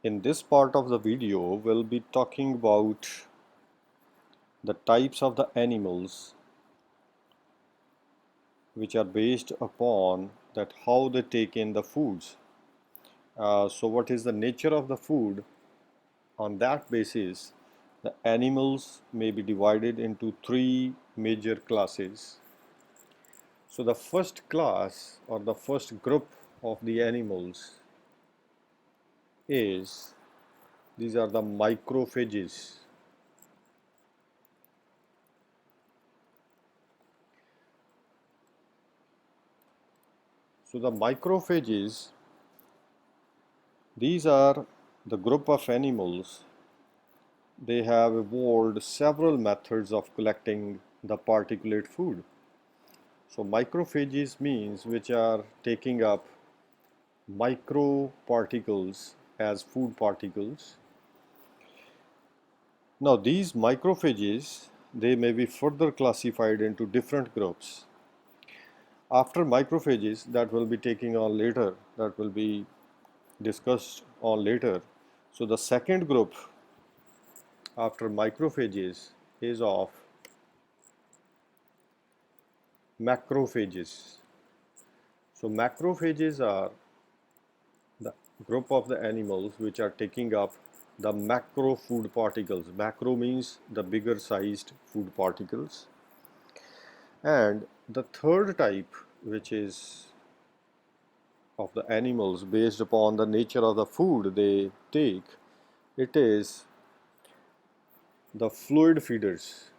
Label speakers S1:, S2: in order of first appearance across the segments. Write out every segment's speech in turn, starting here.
S1: In this part of the video, we'll be talking about the types of the animals which are based upon that how they take in the foods. So what is the nature of the food? On that basis, the animals may be divided into three major classes. So the first class or the first group of the animals is these are the microphages. So the microphages, these are the group of animals. They have evolved several methods of collecting the particulate food. So microphages means which are taking up microparticles as food particles. Now these microphages, they may be further classified into different groups. After macrophages, that will be taking on later, that will be discussed on later. So the second group after macrophages is of macrophages. So macrophages are the group of the animals which are taking up the macro food particles. Macro means the bigger sized food particles. And the third type, which is of the animals based upon the nature of the food they take, it is the fluid feeders.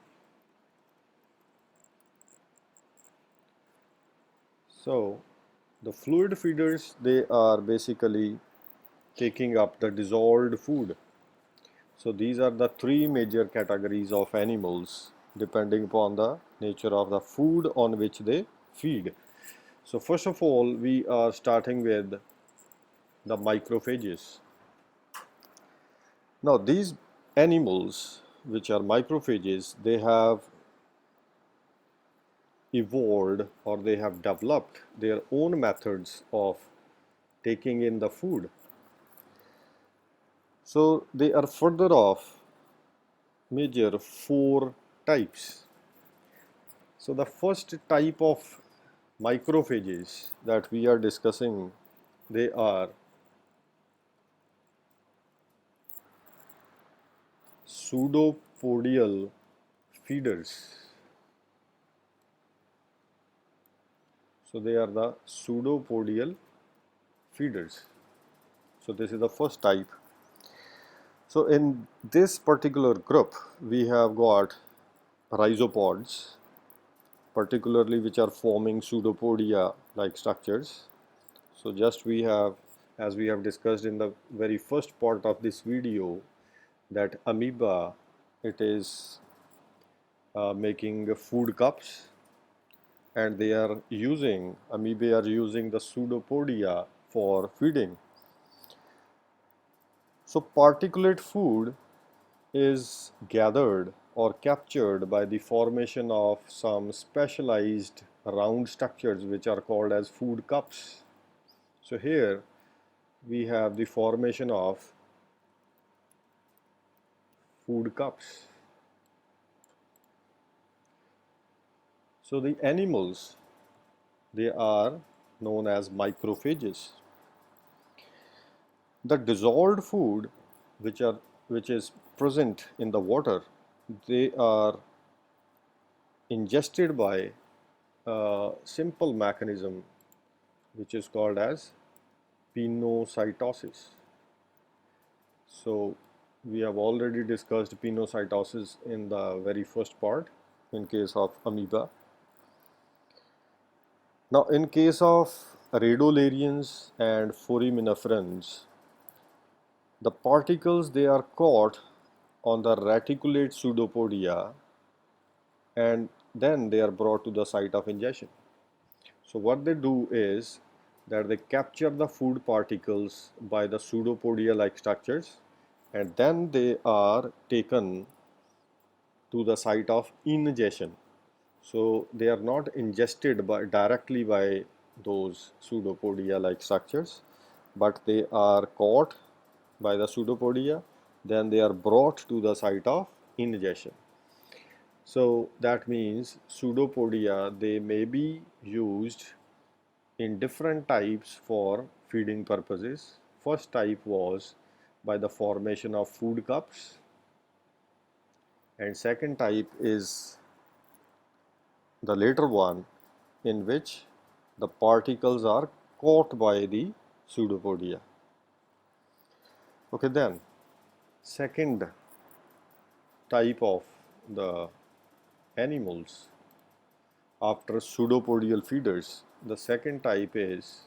S1: So the fluid feeders, they are basically taking up the dissolved food. So these are the three major categories of animals depending upon the nature of the food on which they feed. So first of all, we are starting with the microphages. Now these animals which are microphages, they have evolved or they have developed their own methods of taking in the food. So they are further off major four types. So the first type of microphages that we are discussing, they are pseudopodial feeders. So they are the pseudopodial feeders. So this is the first type. So in this particular group, we have got rhizopods, particularly which are forming pseudopodia like structures. So just we have, as we have discussed in the very first part of this video, that amoeba, it is making food cups, and they are using, amoeba are using the pseudopodia for feeding. So particulate food is gathered or captured by the formation of some specialized round structures which are called as food cups. So here we have the formation of food cups. So the animals, they are known as microphages. The dissolved food which is present in the water, they are ingested by a simple mechanism which is called as Pinocytosis. So we have already discussed Pinocytosis in the very first part in case of amoeba. Now in case of radiolarians and foraminiferae, the particles, they are caught on the reticulate pseudopodia and then they are brought to the site of ingestion. So what they do is that they capture the food particles by the pseudopodia like structures and then they are taken to the site of ingestion. So they are not ingested directly by those pseudopodia like structures, but they are caught by the Pseudopodia, then they are brought to the site of ingestion. So that means Pseudopodia, they may be used in different types for feeding purposes. First type was by the formation of food cups, and second type is the later one, in which the particles are caught by the Pseudopodia. Okay, then second type of the animals after pseudopodial feeders, the second type is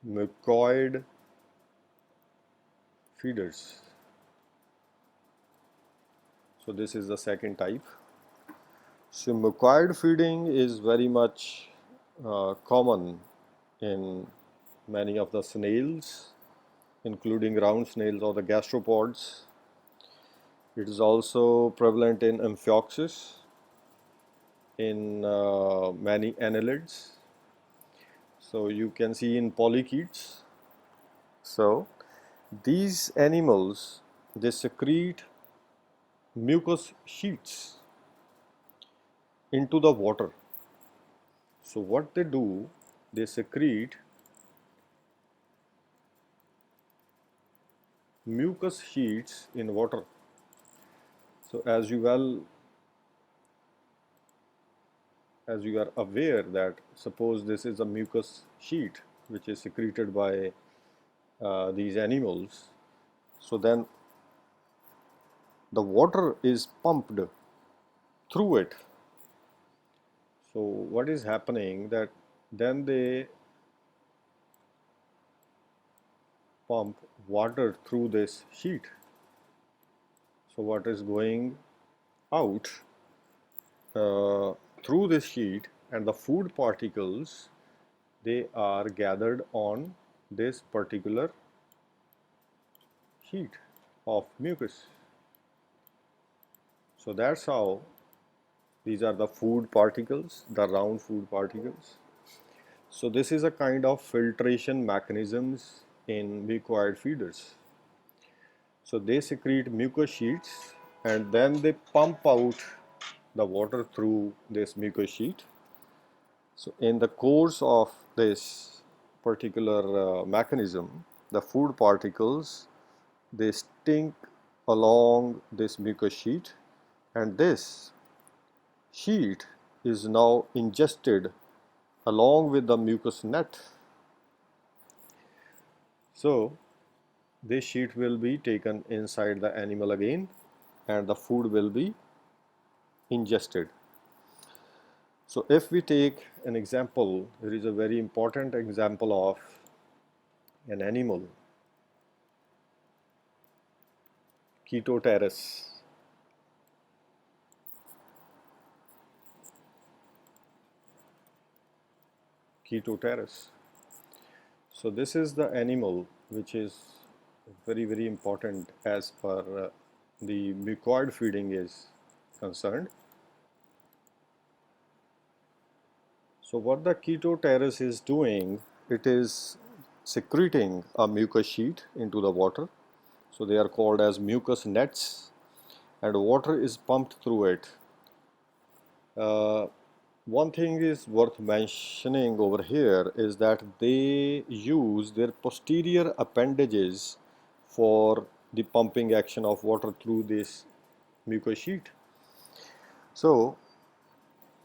S1: Mccoyd feeders. So this is the second type. So Mccoyd feeding is very much common in many of the snails, including ground snails or the gastropods. It is also prevalent in Amphioxus, in many annelids. So you can see in polychaetes. So these animals, they secrete mucus sheets into the water. So what they do, they secrete mucus sheets in water. So as you are aware that suppose this is a mucus sheet which is secreted by these animals, so then the water is pumped through it. So what is happening that then they pump water through this sheet. So what is going out through this sheet, and the food particles, they are gathered on this particular sheet of mucus. So that's how these are the food particles, the round food particles. So this is a kind of filtration mechanisms in Mccoyd feeders. So they secrete mucus sheets and then they pump out the water through this mucus sheet. So in the course of this particular mechanism, the food particles, they stink along this mucus sheet, and this sheet is now ingested along with the mucus net. So this sheet will be taken inside the animal again and the food will be ingested. So if we take an example, there is a very important example of an animal, Chetoteris. Chetoteris. So this is the animal which is very important as per the Mccoyd feeding is concerned. So what the Chetoteris is doing, it is secreting a mucus sheet into the water. So they are called as mucus nets, and water is pumped through it. One thing is worth mentioning over here is that they use their posterior appendages for the pumping action of water through this mucus sheet. So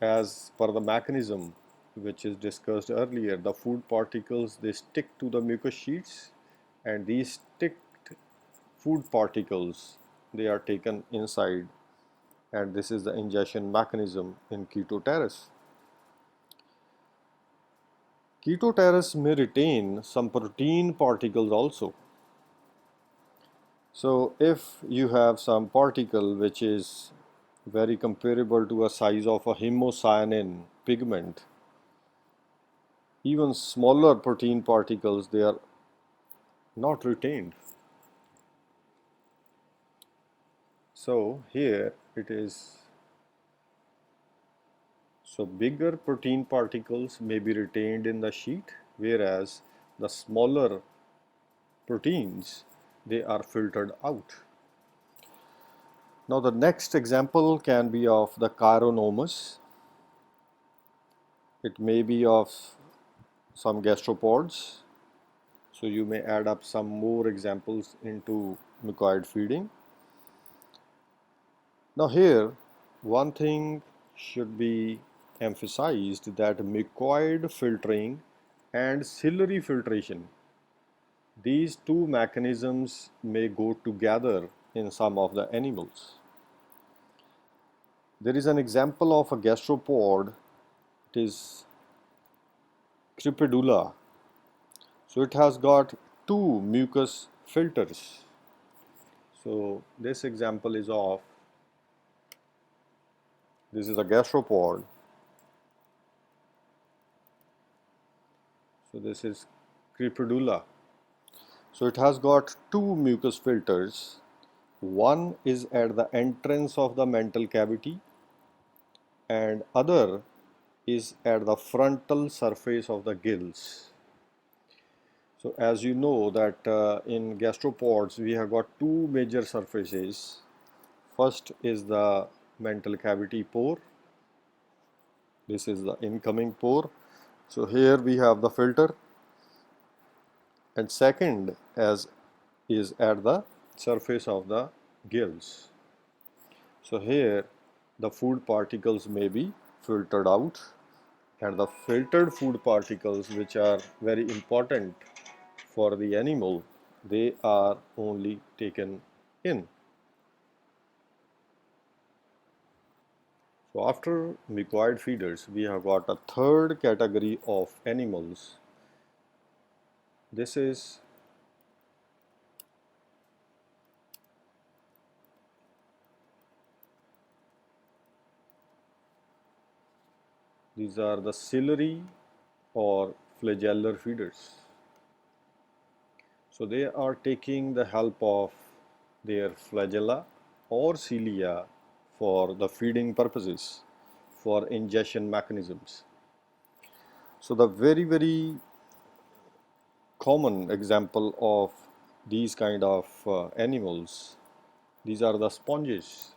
S1: as per the mechanism which is discussed earlier, the food particles, they stick to the mucus sheets, and these sticked food particles, they are taken inside, and this is the ingestion mechanism in Chetoteris. Chetoteris may retain some protein particles also. So if you have some particle which is very comparable to a size of a hemocyanin pigment, even smaller protein particles, they are not retained. So here it is, so bigger protein particles may be retained in the sheet, whereas the smaller proteins, they are filtered out. Now the next example can be of the Chironomus. It may be of some gastropods. So you may add up some more examples into Mccoyd feeding. Now here, one thing should be emphasized, that Mccoyd filtering and ciliary filtration, these two mechanisms may go together in some of the animals. There is an example of a gastropod, it is Crepidula. So it has got two mucus filters. So this example is of, this is a gastropod. So this is Crepidula. So it has got two mucus filters. One is at the entrance of the mental cavity and other is at the frontal surface of the gills. So as you know that in gastropods we have got two major surfaces. First is the mental cavity pore. This is the incoming pore. So here we have the filter, and second is at the surface of the gills. So here the food particles may be filtered out, and the filtered food particles, which are very important for the animal, they are only taken in. So after Mccoyd feeders, we have got a third category of animals. This is these are the ciliary or flagellar feeders. So they are taking the help of their flagella or cilia for the feeding purposes, for ingestion mechanisms. So the very common example of these kind of animals, these are the sponges.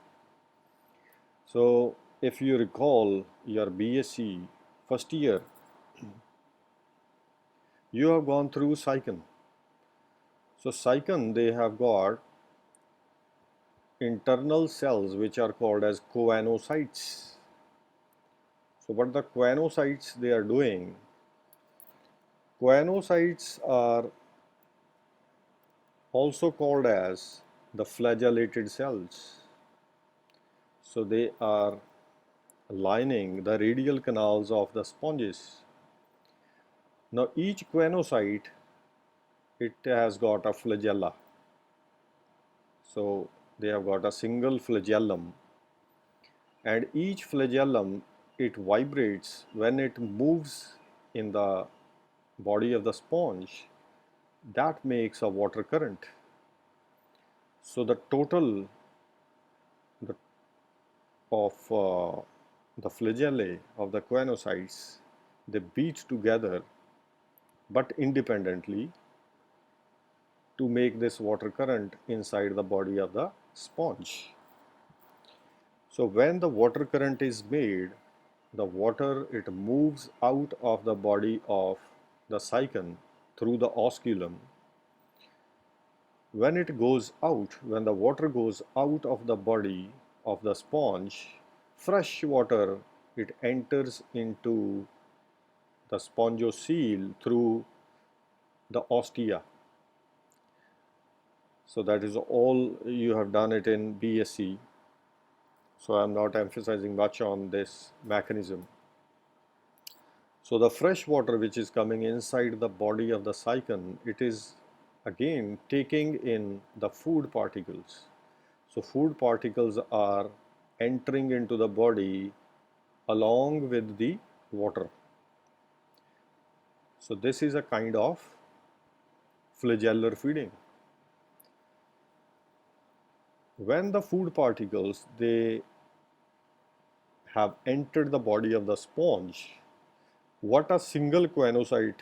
S1: So if you recall your BSc first year, you have gone through cycon. So cycon, they have got internal cells which are called as choanocytes. So what the choanocytes they are doing, choanocytes are also called as the flagellated cells. So they are lining the radial canals of the sponges. Now each choanocyte, it has got a flagella. So they have got a single flagellum, and each flagellum, it vibrates when it moves in the body of the sponge. That makes a water current. So the total of the flagellae of the choanocytes, they beat together but independently to make this water current inside the body of the sponge. So when the water current is made, the water, it moves out of the body of the cycon through the osculum. When it goes out, when the water goes out of the body of the sponge, fresh water, it enters into the spongocoel through the ostia. So that is all, you have done it in BSc. So I am not emphasizing much on this mechanism. So the fresh water which is coming inside the body of the cycon, it is again taking in the food particles. So food particles are entering into the body along with the water. So this is a kind of flagellar feeding. When the food particles, they have entered the body of the sponge, what a single choanocyte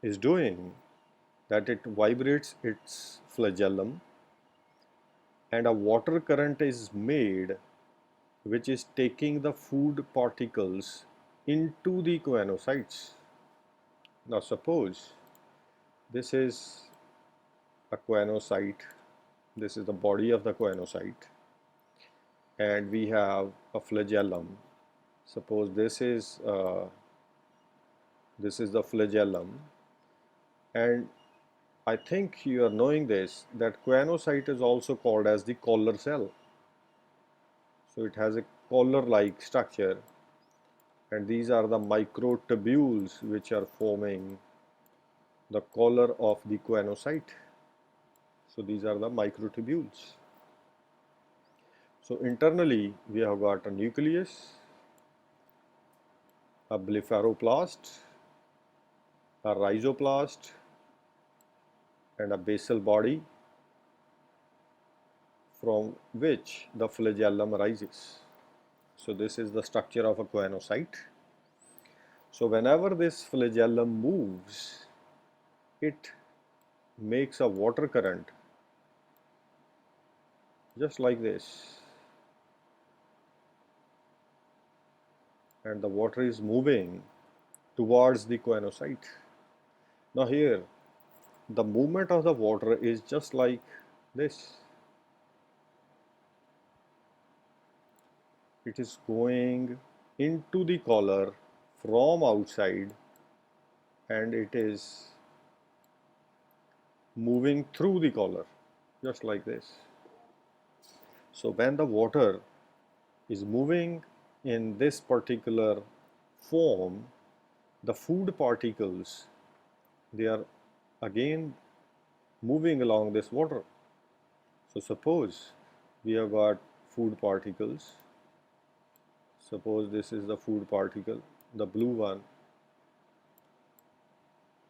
S1: is doing that it vibrates its flagellum and a water current is made which is taking the food particles into the choanocytes. Now suppose this is a choanocyte, this is the body of the choanocyte, and we have a flagellum. Suppose this is the flagellum, and I think you are knowing this, that choanocyte is also called as the collar cell. So it has a collar-like structure, and these are the microtubules which are forming the collar of the choanocyte. So these are the microtubules. So internally we have got a nucleus, a blepharoplast, a rhizoplast, and a basal body from which the flagellum rises. So this is the structure of a choanocyte. So whenever this flagellum moves, it makes a water current just like this, and the water is moving towards the choanocyte. Now here the movement of the water is just like this. It is going into the collar from outside and it is moving through the collar just like this. So when the water is moving in this particular form, the food particles, they are again moving along this water. So suppose we have got food particles. Suppose this is the food particle, the blue one,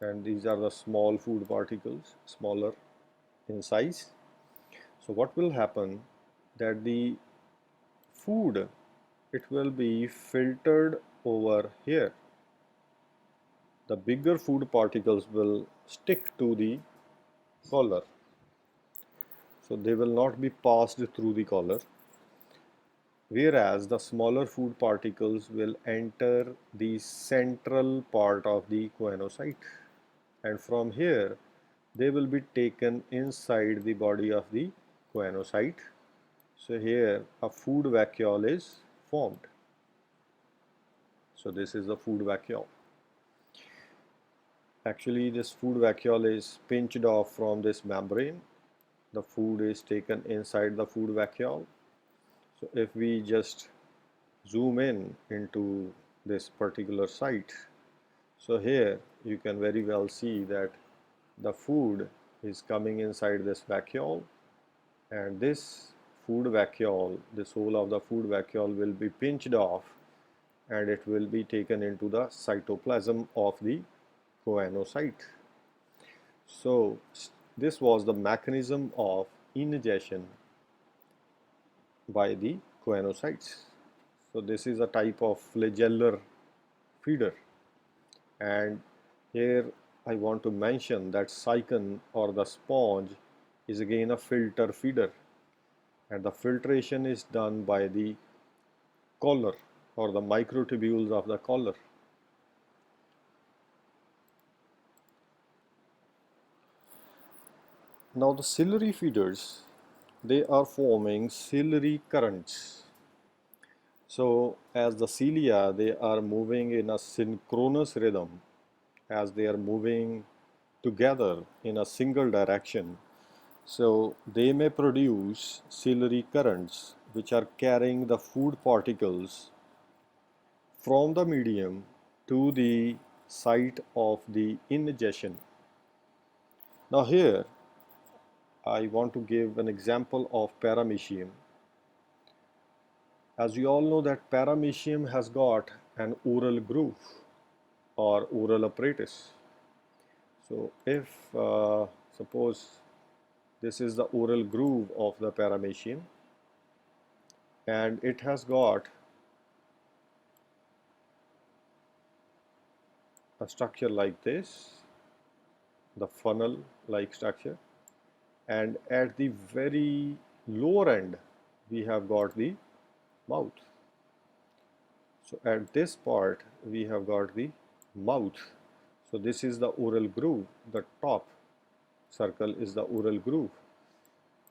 S1: and these are the small food particles, smaller in size. So what will happen, that the food, it will be filtered over here. The bigger food particles will stick to the collar. So they will not be passed through the collar, whereas the smaller food particles will enter the central part of the choanocyte, and from here they will be taken inside the body of the choanocyte. So here a food vacuole is formed. So this is the food vacuole. Actually this food vacuole is pinched off from this membrane. The food is taken inside the food vacuole. So if we just zoom in into this particular site, so here you can very well see that the food is coming inside this vacuole, and this food vacuole, this whole of the food vacuole will be pinched off and it will be taken into the cytoplasm of the choanocyte. So this was the mechanism of ingestion by the choanocytes. So this is a type of flagellar feeder, and here I want to mention that cycon or the sponge is again a filter feeder, and the filtration is done by the collar or the microtubules of the collar. Now the ciliary feeders, they are forming ciliary currents. So as the cilia, they are moving in a synchronous rhythm, as they are moving together in a single direction. So they may produce ciliary currents which are carrying the food particles from the medium to the site of the ingestion. Now here I want to give an example of Paramecium. As we all know that Paramecium has got an oral groove or oral apparatus. So if suppose this is the oral groove of the Paramecium, and it has got a structure like this, the funnel like structure, and at the very lower end we have got the mouth. So at this part we have got the mouth. So this is the oral groove. The top circle is the oral groove,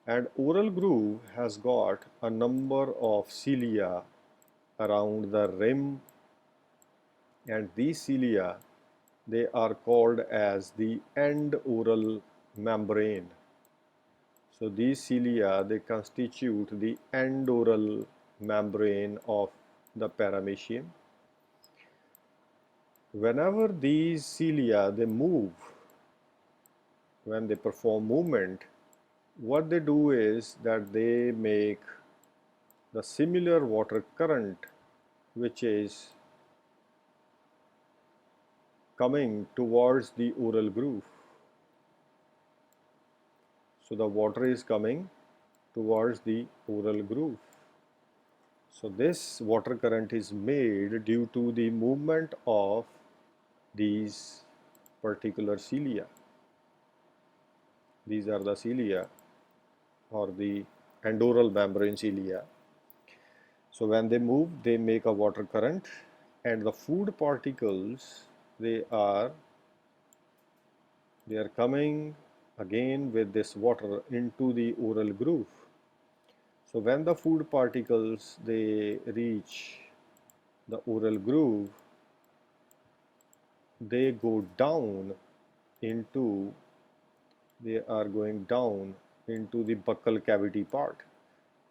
S1: and oral groove has got a number of cilia around the rim, and these cilia, they are called as the end oral membrane. So these cilia, they constitute the end oral membrane of the paramecium. Whenever these cilia they move, when they perform movement, what they do is that they make the similar water current which is coming towards the oral groove. So the water is coming towards the oral groove. So this water current is made due to the movement of these particular cilia. These are the cilia, or the endoral membrane cilia. So when they move, they make a water current, and the food particles, they are coming again with this water into the oral groove. So when the food particles they reach the oral groove, they go down into, they are going down into the buccal cavity part.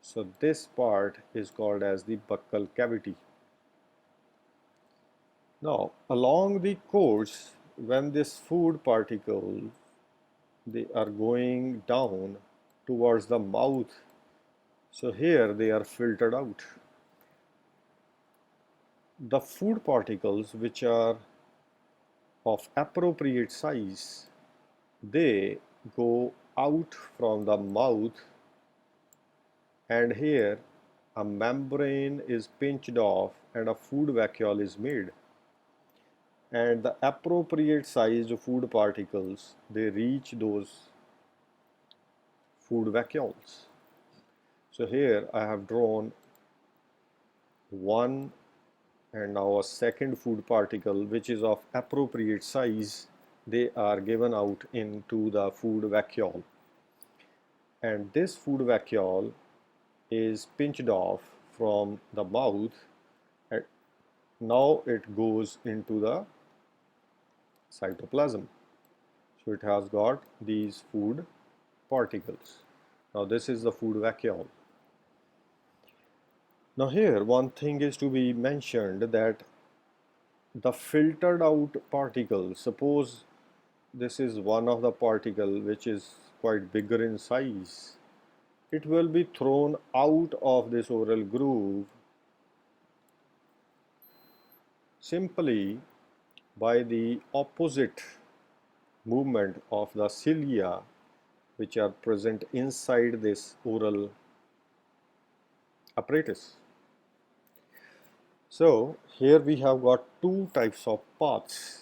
S1: So this part is called as the buccal cavity. Now along the course, when this food particle they are going down towards the mouth, so here they are filtered out. The food particles which are of appropriate size, they go out from the mouth, and here a membrane is pinched off and a food vacuole is made, and the appropriate sized food particles they reach those food vacuoles. So here I have drawn one and now a second food particle which is of appropriate size. They are given out into the food vacuole, and this food vacuole is pinched off from the mouth, and now it goes into the cytoplasm. So it has got these food particles. Now this is the food vacuole. Now here one thing is to be mentioned, that the filtered out particles, suppose this is one of the particle which is quite bigger in size, it will be thrown out of this oral groove simply by the opposite movement of the cilia which are present inside this oral apparatus. So here we have got two types of paths.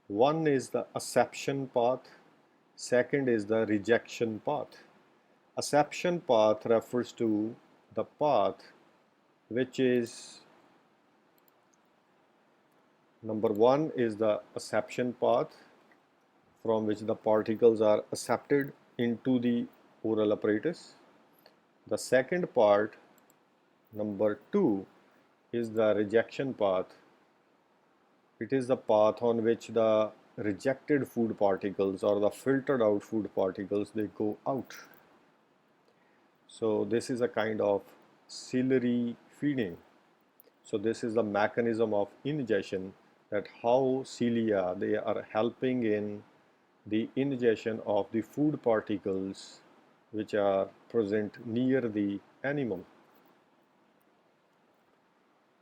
S1: One is the acception path, second is the rejection path. Acception path refers to the path which is, number one is the acception path, from which the particles are accepted into the oral apparatus. The second part, number two, is the rejection path. It is the path on which the rejected food particles or the filtered out food particles they go out. So this is a kind of celery feeding. So this is the mechanism of ingestion, that how cilia they are helping in the ingestion of the food particles which are present near the animal.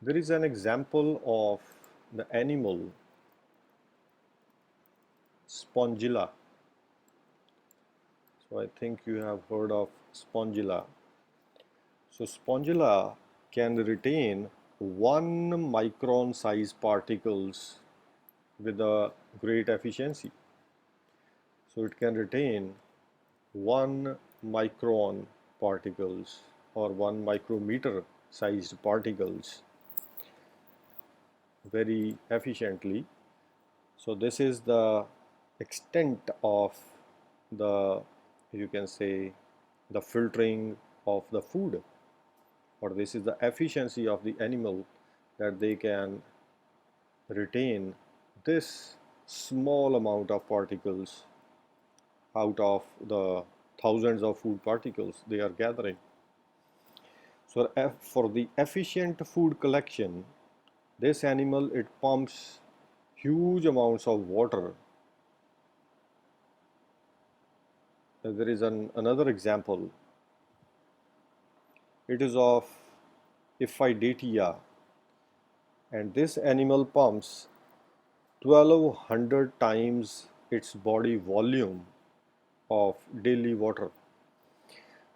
S1: There is an example of the animal Spongela. So I think you have heard of Spongela. So Spongela can retain 1 micron size particles with a great efficiency. So it can retain 1 micron particles or 1 micrometer sized particles very efficiently. So this is the extent of the, you can say, the filtering of the food, or this is the efficiency of the animal, that they can retain this small amount of particles out of the thousands of food particles they are gathering. So for the efficient food collection, this animal, it pumps huge amounts of water. There is another example. It is of Iphidatia, and this animal pumps 1200 times its body volume of daily water.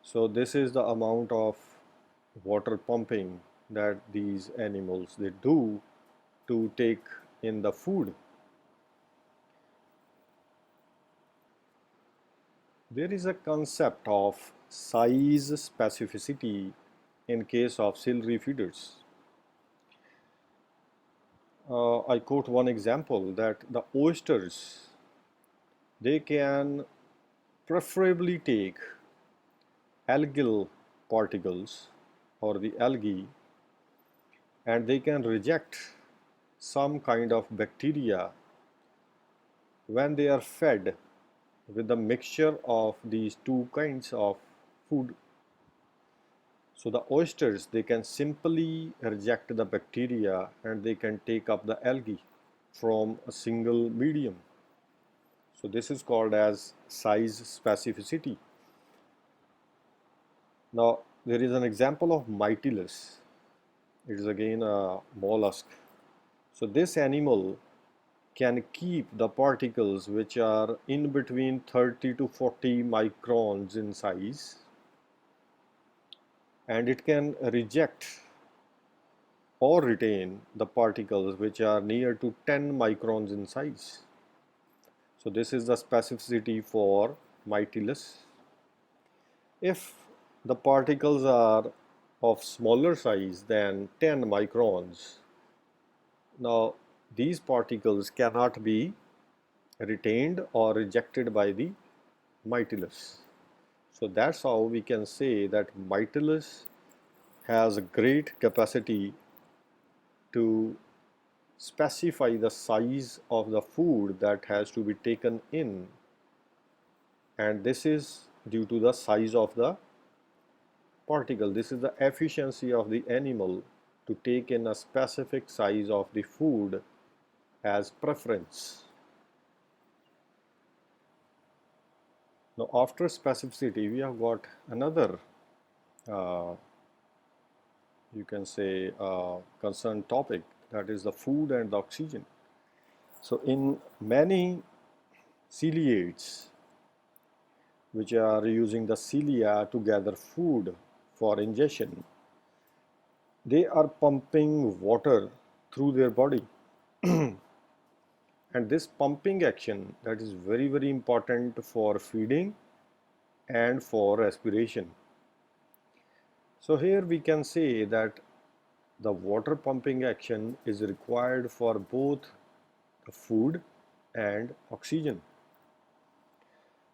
S1: So this is the amount of water pumping that these animals they do to take in the food. There is a concept of size specificity in case of celery feeders. I quote one example that the oysters, they can preferably take algal particles or the algae, and they can reject some kind of bacteria when they are fed with the mixture of these two kinds of food. So the oysters, they can simply reject the bacteria and they can take up the algae from a single medium. So this is called as size specificity. Now there is an example of Mytilus. It is again a mollusk. So this animal can keep the particles which are in between 30 to 40 microns in size, and it can reject or retain the particles which are near to 10 microns in size. So this is the specificity for Mytilus. If the particles are of smaller size than 10 microns, now these particles cannot be retained or rejected by the Mytilus. So that's how we can say that Mytilus has a great capacity to specify the size of the food that has to be taken in, and this is due to the size of the particle. This is the efficiency of the animal to take in a specific size of the food as preference. Now after specificity, we have got another you can say concerned topic, that is the food and the oxygen. So in many ciliates which are using the cilia to gather food for ingestion, they are pumping water through their body. And this pumping action, that is very important for feeding and for respiration. So here we can say that the water pumping action is required for both the food and oxygen.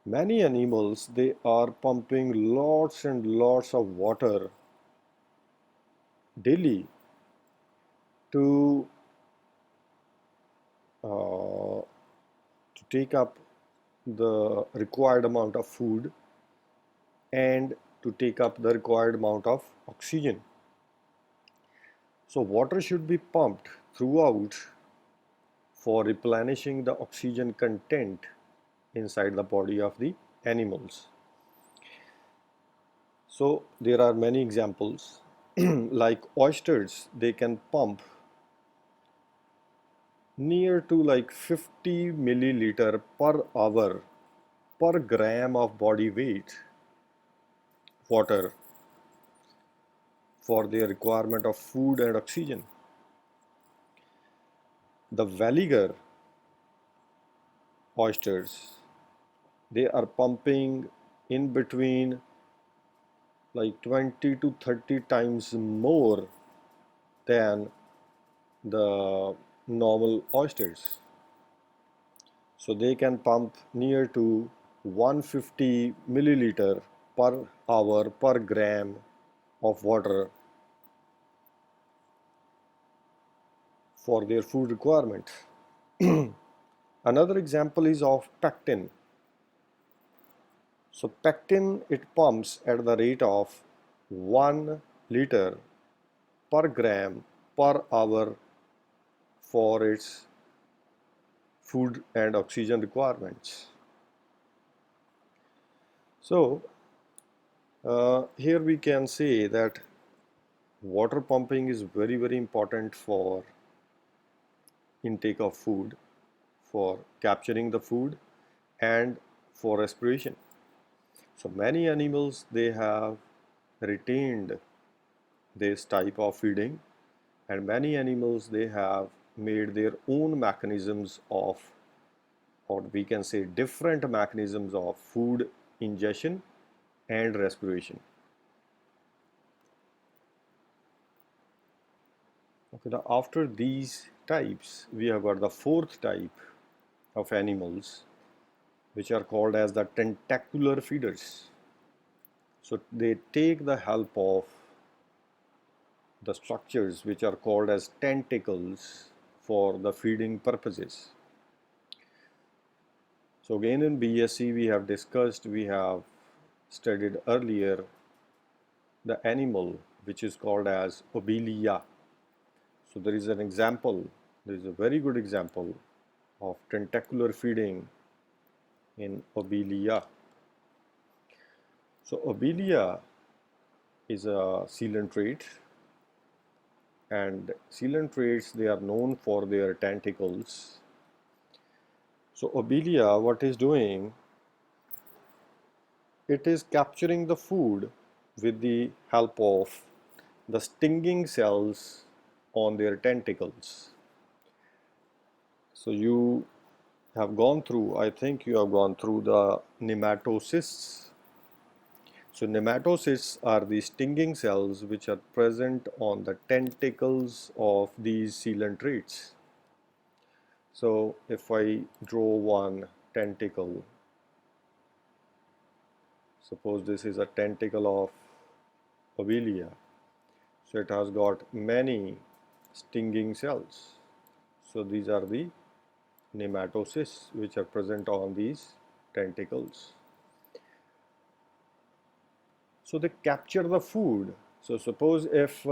S1: Many animals, they are pumping lots and lots of water daily to take up the required amount of food and to take up the required amount of oxygen. So water should be pumped throughout for replenishing the oxygen content inside the body of the animals. So there are many examples like oysters, they can pump near to like 50 milliliter per hour per gram of body weight water for their requirement of food and oxygen. The Valiger oysters, they are pumping in between like 20 to 30 times more than the normal oysters. So they can pump near to 150 milliliter per hour per gram of water for their food requirement. Another example is of pectin. So pectin, it pumps at the rate of 1 liter per gram per hour for its food and oxygen requirements. So here we can say that water pumping is very important for intake of food, for capturing the food, and for respiration. So many animals, they have retained this type of feeding, and many animals, they have made their own mechanisms of, or we can say different mechanisms of food ingestion and respiration. Okay, now after these types, we have got the fourth type of animals, which are called as the tentacular feeders. So they take the help of the structures which are called as tentacles for the feeding purposes. So again in BSc we have discussed, we have studied earlier the animal which is called as Obelia. So there is an example, there is a very good example of tentacular feeding in Obelia. So Obelia is a coelenterate, and coelentrates, they are known for their tentacles. So Obelia, what is doing, it is capturing the food with the help of the stinging cells on their tentacles. So you have gone through, I think you have gone through the nematocysts. So nematocysts are the stinging cells which are present on the tentacles of these coelentrates. So if I draw one tentacle, suppose this is a tentacle of Obelia. So it has got many stinging cells. So these are the nematocysts which are present on these tentacles. So they capture the food. So suppose if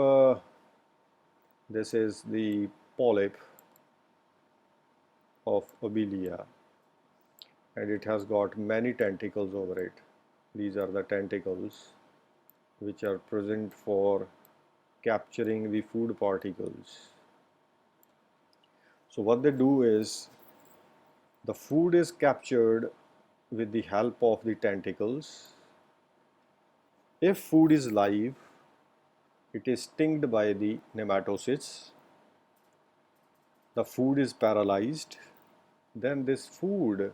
S1: this is the polyp of Obelia and it has got many tentacles over it. These are the tentacles which are present for capturing the food particles. So what they do is, the food is captured with the help of the tentacles. If food is live, it is stinged by the nematocysts. The food is paralyzed. Then this food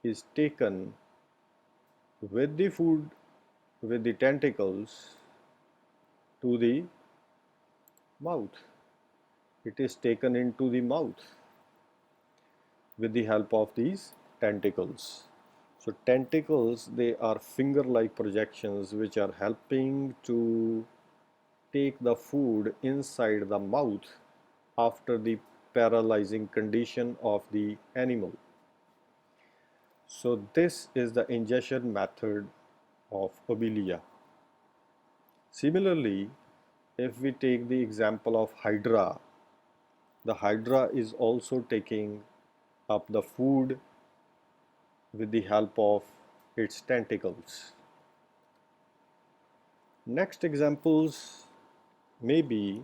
S1: is taken with the food, with the tentacles, to the mouth. It is taken into the mouth with the help of these tentacles. So tentacles, they are finger-like projections which are helping to take the food inside the mouth after the paralyzing condition of the animal. So this is the ingestion method of Obelia. Similarly, if we take the example of Hydra, the Hydra is also taking up the food with the help of its tentacles. Next examples may be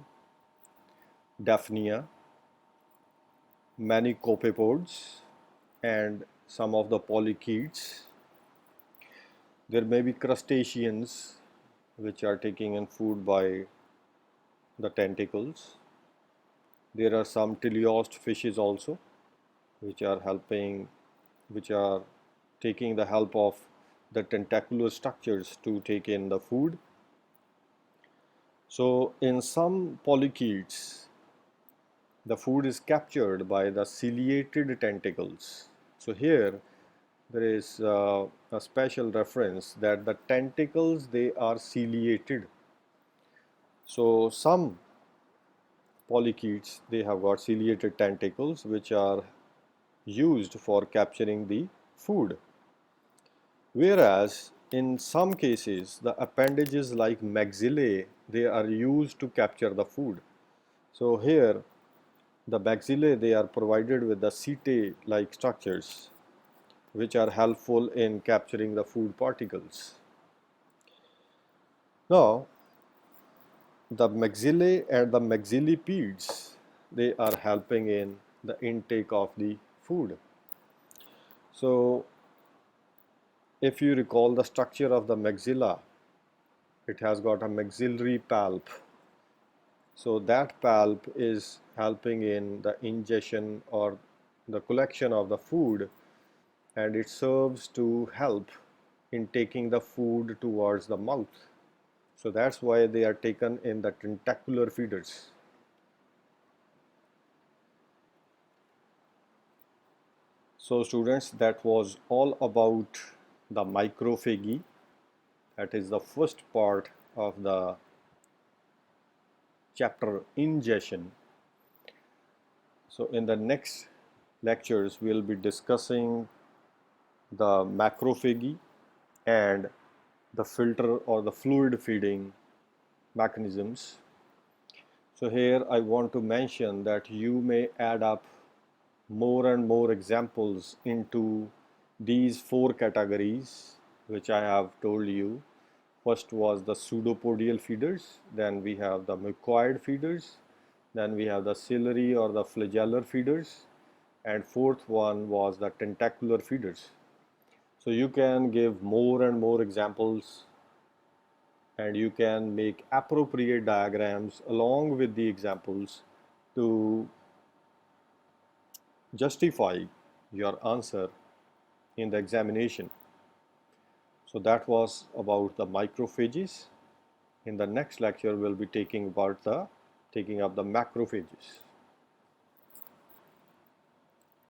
S1: Daphnia, many copepods, and some of the polychaetes. There may be crustaceans which are taking in food by the tentacles. There are some teleost fishes also which are helping, which are taking the help of the tentacular structures to take in the food. So in some polychaetes, the food is captured by the ciliated tentacles. So here there is a special reference that the tentacles, they are ciliated. So some polychaetes, they have got ciliated tentacles which are used for capturing the food. Whereas in some cases the appendages like maxillae, they are used to capture the food. So here the maxillae, they are provided with the setae like structures which are helpful in capturing the food particles. Now the maxillae and the maxillipedes, they are helping in the intake of the food. So if you recall the structure of the maxilla, it has got a maxillary pulp. So that pulp is helping in the ingestion or the collection of the food, and it serves to help in taking the food towards the mouth. So that's why they are taken in the tentacular feeders. So students, that was all about the microphagy. That is the first part of the chapter ingestion. So in the next lectures, we'll be discussing the macrophagy and the filter or the fluid feeding mechanisms. So here I want to mention that you may add up more and more examples into these four categories which I have told you. First was the pseudopodial feeders, then we have the Mccoyd feeders, then we have the celery or the flagellar feeders, and fourth one was the tentacular feeders. So you can give more and more examples, and you can make appropriate diagrams along with the examples to justify your answer in the examination. So that was about the microphages. In the next lecture, we'll be taking up the macrophages.